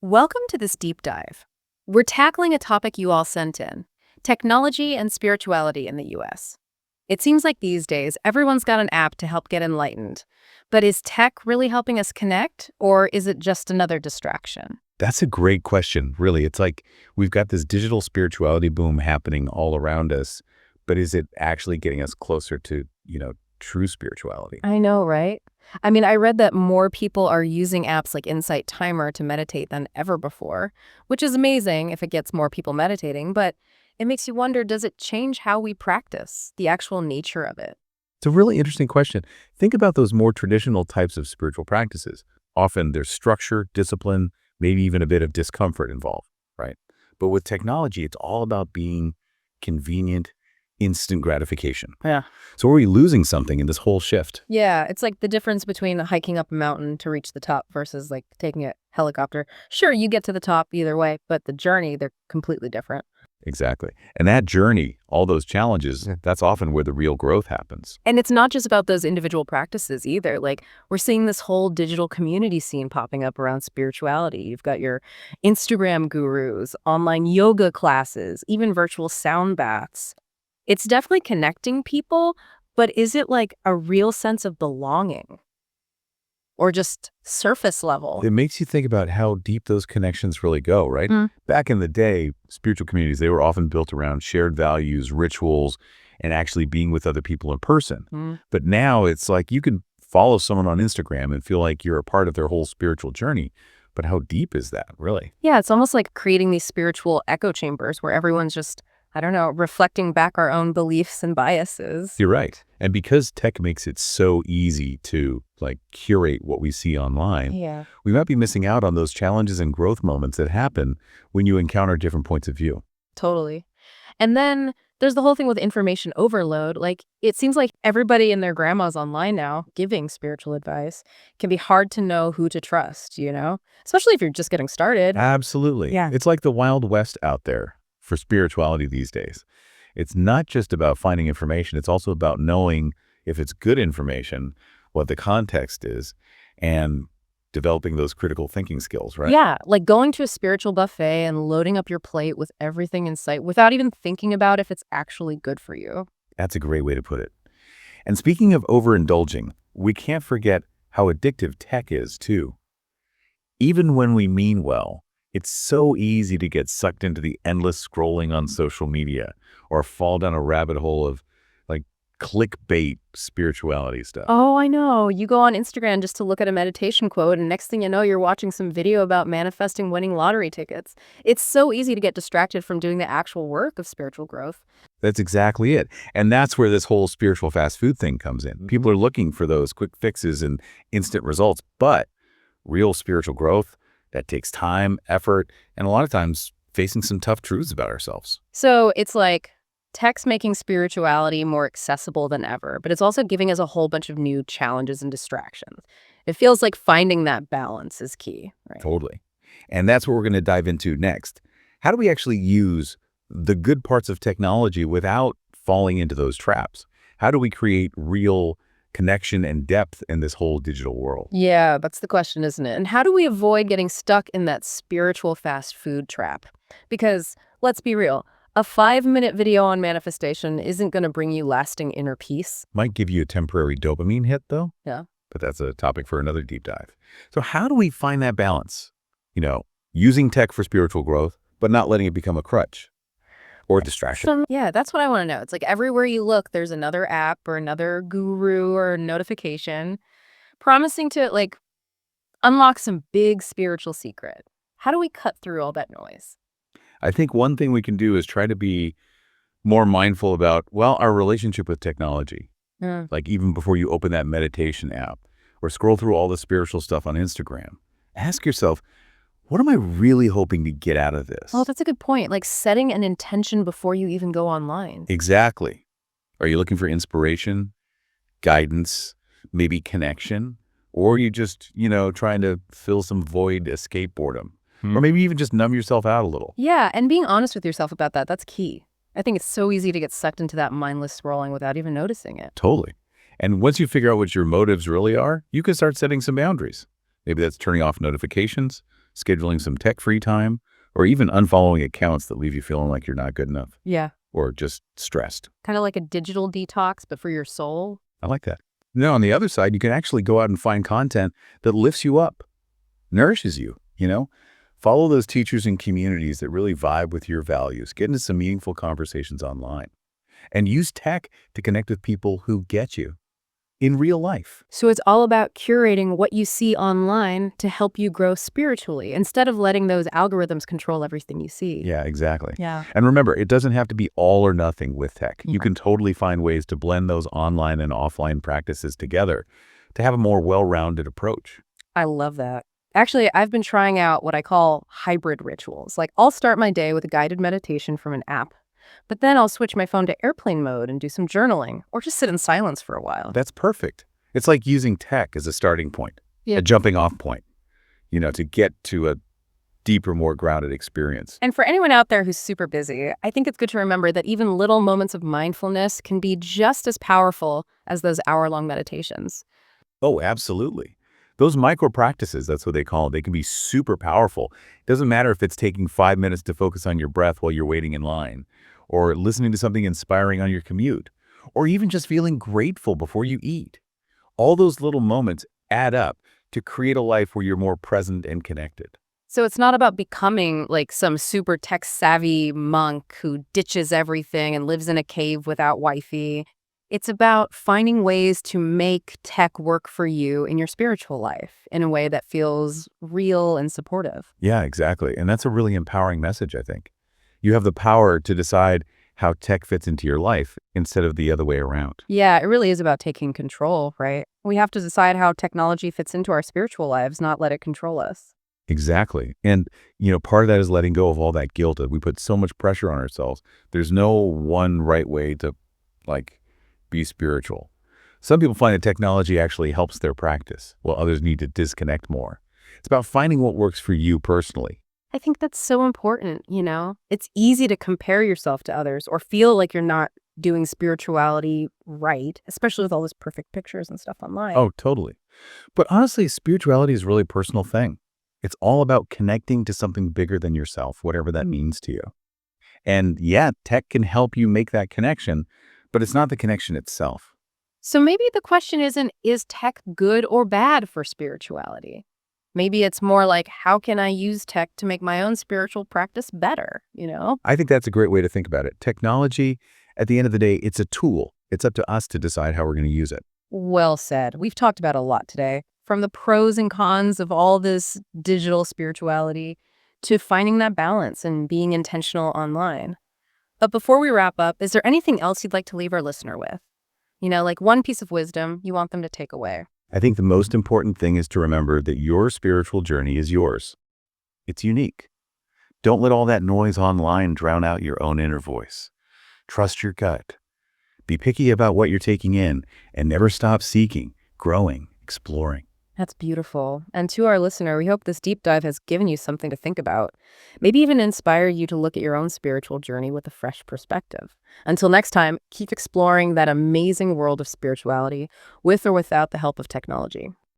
Welcome to this deep dive. We're tackling a topic you all sent in, technology and spirituality in the US. It seems like these days everyone's got an app to help get enlightened. But is tech really helping us connect, or is it just another distraction? That's a great question, really. It's like we've got this digital spirituality boom happening all around us, but is it actually getting us closer to, true spirituality? I know, right? I read that more people are using apps like Insight Timer to meditate than ever before, which is amazing if it gets more people meditating, but it makes you wonder, does it change how we practice, the actual nature of it? It's a really interesting question. Think about those more traditional types of spiritual practices. Often there's structure, discipline, maybe even a bit of discomfort involved, right? But with technology, it's all about being convenient, instant gratification. Yeah. So are we losing something in this whole shift? Yeah, it's like the difference between hiking up a mountain to reach the top versus like taking a helicopter. Sure, you get to the top either way, but the journey, they're completely different. Exactly. And that journey, all those challenges, that's often where the real growth happens. And it's not just about those individual practices either. Like, we're seeing this whole digital community scene popping up around spirituality. You've got your Instagram gurus, online yoga classes, even virtual sound baths. It's definitely connecting people, but is it like a real sense of belonging or just surface level? It makes you think about how deep those connections really go, right? Mm. Back in the day, spiritual communities, they were often built around shared values, rituals, and actually being with other people in person. Mm. But now it's like you can follow someone on Instagram and feel like you're a part of their whole spiritual journey. But how deep is that, really? Yeah, it's almost like creating these spiritual echo chambers where everyone's just, I don't know, reflecting back our own beliefs and biases. You're right. And because tech makes it so easy to curate what we see online, Yeah. we might be missing out on those challenges and growth moments that happen when you encounter different points of view. Totally. And then there's the whole thing with information overload. Like, it seems like everybody and their grandma's online now giving spiritual advice. It can be hard to know who to trust, especially if you're just getting started. Absolutely. Yeah. It's like the Wild West out there for spirituality these days. It's not just about finding information. It's also about knowing if it's good information, what the context is, and developing those critical thinking skills, right? Yeah, like going to a spiritual buffet and loading up your plate with everything in sight without even thinking about if it's actually good for you. That's a great way to put it. And speaking of overindulging, we can't forget how addictive tech is, too. Even when we mean well, it's so easy to get sucked into the endless scrolling on social media or fall down a rabbit hole of clickbait spirituality stuff. Oh, I know. You go on Instagram just to look at a meditation quote, and next thing you know, you're watching some video about manifesting winning lottery tickets. It's so easy to get distracted from doing the actual work of spiritual growth. That's exactly it. And that's where this whole spiritual fast food thing comes in. People are looking for those quick fixes and instant results, but real spiritual growth, that takes time, effort, and a lot of times facing some tough truths about ourselves. So it's like tech's making spirituality more accessible than ever, but it's also giving us a whole bunch of new challenges and distractions. It feels like finding that balance is key, right? Totally. And that's what we're going to dive into next. How do we actually use the good parts of technology without falling into those traps? How do we create real connection and depth in this whole digital world? Yeah, that's the question, isn't it? And how do we avoid getting stuck in that spiritual fast food trap? Because let's be real, a 5-minute video on manifestation isn't going to bring you lasting inner peace. Might give you a temporary dopamine hit, though. Yeah. But that's a topic for another deep dive. So how do we find that balance? Using tech for spiritual growth, but not letting it become a crutch or a distraction. Yeah, that's what I want to know. It's like everywhere you look, there's another app or another guru or notification promising to unlock some big spiritual secret. How do we cut through all that noise? I think one thing we can do is try to be more mindful about, our relationship with technology. Mm. Like even before you open that meditation app or scroll through all the spiritual stuff on Instagram, ask yourself, what am I really hoping to get out of this? Oh, that's a good point. Like setting an intention before you even go online. Exactly. Are you looking for inspiration, guidance, maybe connection? Or are you just, trying to fill some void, escape boredom? Or maybe even just numb yourself out a little. Yeah, and being honest with yourself about that, that's key. I think it's so easy to get sucked into that mindless scrolling without even noticing it. Totally. And once you figure out what your motives really are, you can start setting some boundaries. Maybe that's turning off notifications, scheduling some tech-free time, or even unfollowing accounts that leave you feeling like you're not good enough Yeah. or just stressed. Kind of like a digital detox, but for your soul. I like that. Now, on the other side, you can actually go out and find content that lifts you up, nourishes you. Follow those teachers and communities that really vibe with your values. Get into some meaningful conversations online. And use tech to connect with people who get you in real life. So it's all about curating what you see online to help you grow spiritually instead of letting those algorithms control everything you see. Yeah, exactly. Yeah. And remember, it doesn't have to be all or nothing with tech. You Right. can totally find ways to blend those online and offline practices together to have a more well-rounded approach. I love that. Actually, I've been trying out what I call hybrid rituals. Like, I'll start my day with a guided meditation from an app, but then I'll switch my phone to airplane mode and do some journaling or just sit in silence for a while. That's perfect. It's like using tech as a starting point, Yeah. a jumping off point, to get to a deeper, more grounded experience. And for anyone out there who's super busy, I think it's good to remember that even little moments of mindfulness can be just as powerful as those hour-long meditations. Oh, absolutely. Those micro practices, that's what they call it, they can be super powerful. It doesn't matter if it's taking 5 minutes to focus on your breath while you're waiting in line, or listening to something inspiring on your commute, or even just feeling grateful before you eat. All those little moments add up to create a life where you're more present and connected. So it's not about becoming like some super tech-savvy monk who ditches everything and lives in a cave without Wi-Fi. It's about finding ways to make tech work for you in your spiritual life in a way that feels real and supportive. Yeah, exactly. And that's a really empowering message, I think. You have the power to decide how tech fits into your life instead of the other way around. Yeah, it really is about taking control, right? We have to decide how technology fits into our spiritual lives, not let it control us. Exactly. And, part of that is letting go of all that guilt that we put so much pressure on ourselves. There's no one right way to, be spiritual. Some people find that technology actually helps their practice, while others need to disconnect more. It's about finding what works for you personally. I think that's so important. It's easy to compare yourself to others or feel like you're not doing spirituality right, especially with all these perfect pictures and stuff online. Oh, totally. But honestly, spirituality is a really personal thing. It's all about connecting to something bigger than yourself, whatever that means to you. And yeah, tech can help you make that connection, but it's not the connection itself. So maybe the question isn't, is tech good or bad for spirituality? Maybe it's more like, how can I use tech to make my own spiritual practice better? I think that's a great way to think about it. Technology, at the end of the day, it's a tool. It's up to us to decide how we're going to use it. Well said. We've talked about a lot today, from the pros and cons of all this digital spirituality to finding that balance and being intentional online. But before we wrap up, is there anything else you'd like to leave our listener with? Like one piece of wisdom you want them to take away. I think the most important thing is to remember that your spiritual journey is yours. It's unique. Don't let all that noise online drown out your own inner voice. Trust your gut. Be picky about what you're taking in and never stop seeking, growing, exploring. That's beautiful. And to our listener, we hope this deep dive has given you something to think about. Maybe even inspire you to look at your own spiritual journey with a fresh perspective. Until next time, keep exploring that amazing world of spirituality with or without the help of technology.